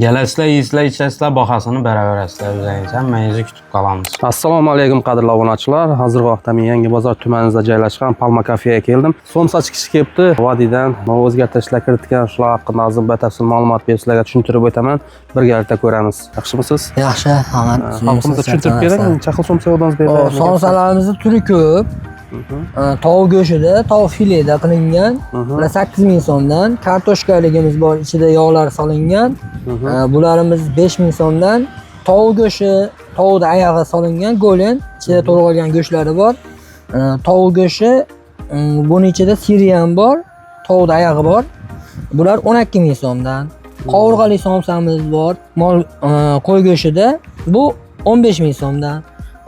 Gələsizlər, yiyisizlər, içəsizlər, baxasını bərabər əslər üzəyinizə, mənizi kütüb qalanız. Assalamu alaykum qadrli obunaçılar. Hazır vaxtda men Yangi Bozor tumanida joylashgan Palma kafega keldim. Somsa chiqishi kelibdi. Vodidan o'zgartirishlar kiritgan shular haqida azim batafsil ma'lumot berib sizlarga tushuntirib o'taman. Birgalikda ko'ramiz. Yaxshimisiz? Yaxshi, Ahmad. Xalqimizga tushuntirib bering. Necha xil somsa odamimiz beradi? Somsalarimizni turi ko'p. Tovuq go'shida, tovuq fileda qilingan. Bular 8000 so'mdan. Kartoshkaligimiz bor, ichida yog'lar solingan. Bularimiz 5000 so'mdan. Tovuq go'shi, tovuqda oyog'i solingan, go'len, ichida to'g'ralgan go'shlari bor. Tovuq go'shi, buning ichida siriyan bor, tovuqda oyog'i bor. Bular 12000 so'mdan. Qovurg'ali somsamiz bor, qo'y go'shida. Bu 15000 so'mdan.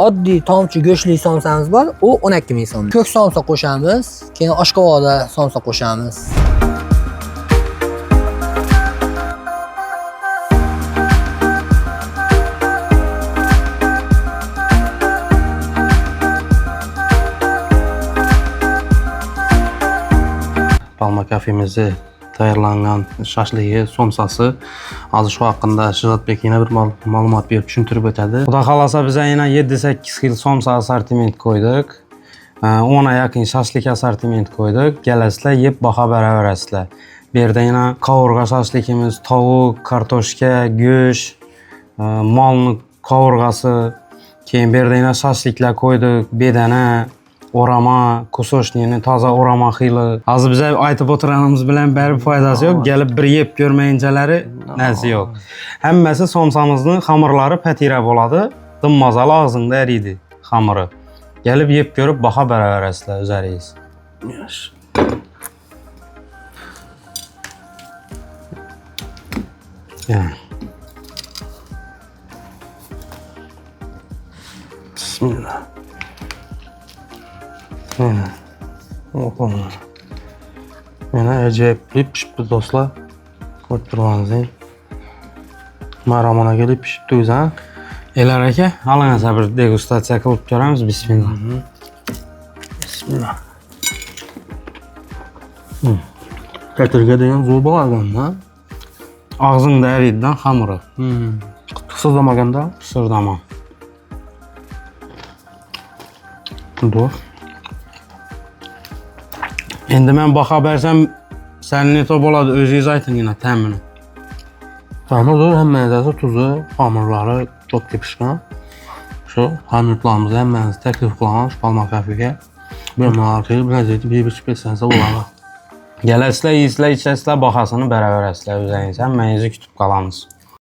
Oddiy tomchi go'shtli somsamiz bor, u 12000 so'm. Ko'k somsa qo'shamiz, keyin oshqovoqda somsa qo'shamiz. Palma kafemizni tayyorlangan shashligi, somsasi hozir shu haqida Shizatbek yana bir ma'lumot berib tushuntirib o'tadi. Xudo xolasa biz yana 7-8 xil somsa assortiment qo'ydik. 10 yaqin shashlik assortiment qo'ydik. Kelasizlar, yeb baho beraverasizlar. Bu yerda yana qovurg'a shashlikimiz, tovuq, kartoshka, go'sht, molni qovurg'asi, keyin bu yerda yana shashliklar qo'ydik, bedana, o'rama, kusoshnini toza o'rama xili. Hozir biz aytib o'tirganimiz bilan bari foydasi yo'q. Kelib bir yeb ko'rmayinchalari narsa yo'q. Hammasi somsamizning xamirlari patira bo'ladi. Dimmazal og'zingda eriydi xamiri. Kelib yeb ko'rib baho beraverasizlar o'zaringiz. Yaxshi. Bismillah. Mana ajoyib pishibdi do'stlar. Ko'rib turganingizdek. Maromona kelib pishibdi o'zi, ha? Elar aka, alanga bir degustatsiya qilib ko'ramiz. Bismillah. Bismillah. Katirga degan zo'r bo'ladi-da. Og'zingda eriydidan xamiri. Qisildamaganda Pishirdama. do'st. Endi men baho bersam, sen neto bo'ladi, o'zingiz aytingina ta'mini. Ta'mi zo'r, hammangizni tuzi, xamirlari to'pga pishgan. Shu hamyurtlarimizni hammamiz taklif qilamiz Palma kafega. Bemalol kelib, lazzatli yeb ichib ketsangiz bo'ladi. Kelasizlar, yiyisizlar, içəsizlər, baxasını bərabər əslər üzəyinizə, mənizi kütüb qalanız.